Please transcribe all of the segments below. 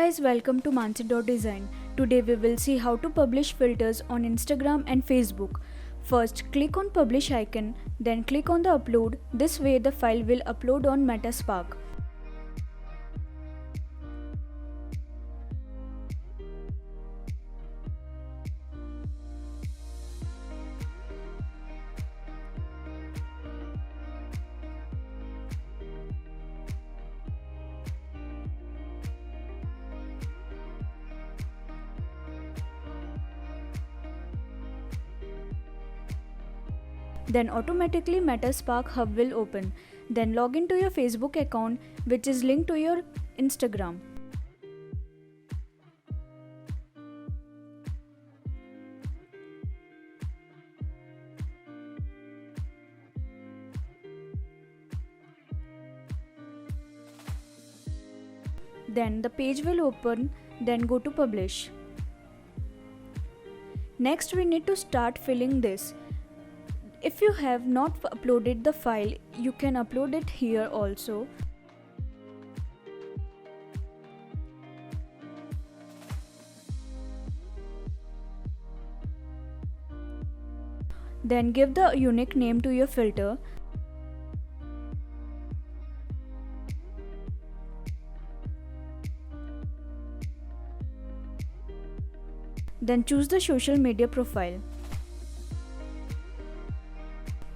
guys, welcome to Mansi.design. Today we will see how to publish filters on Instagram and Facebook. First, click on publish icon, then click on the upload. This way the file will upload on Metaspark. Then automatically Metaspark hub will open. Then log into your Facebook account which is linked to your Instagram. Then the page will open, then go to publish. Next we need to start filling this. If you have not uploaded the file, you can upload it here also. Then give the unique name to your filter. Then choose the social media profile.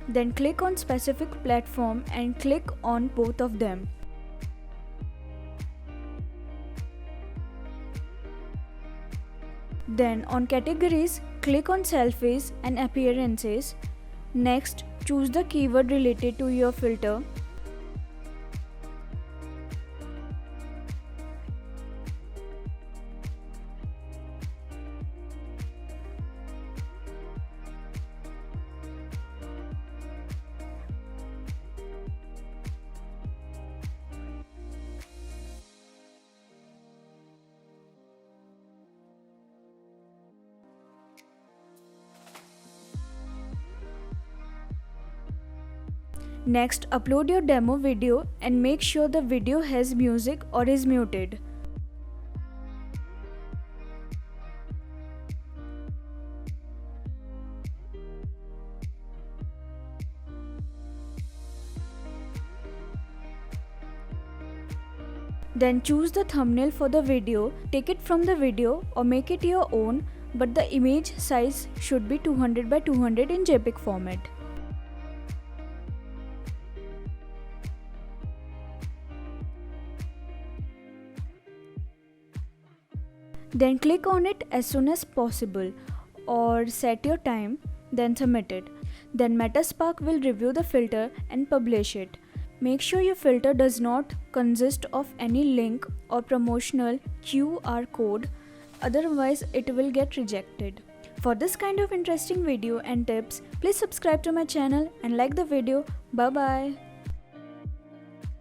Then click on specific platform and click on both of them. Then on categories, click on selfies and appearances. Next, choose the keyword related to your filter. Next, upload your demo video and make sure the video has music or is muted. Then choose the thumbnail for the video, take it from the video or make it your own, but the image size should be 200 by 200 in JPEG format. Then click on it as soon as possible or set your time, then submit it. Then Metaspark will review the filter and publish it. Make sure your filter does not consist of any link or promotional QR code, otherwise it will get rejected. For this kind of interesting video and tips, please subscribe to my channel and like the video. Bye bye.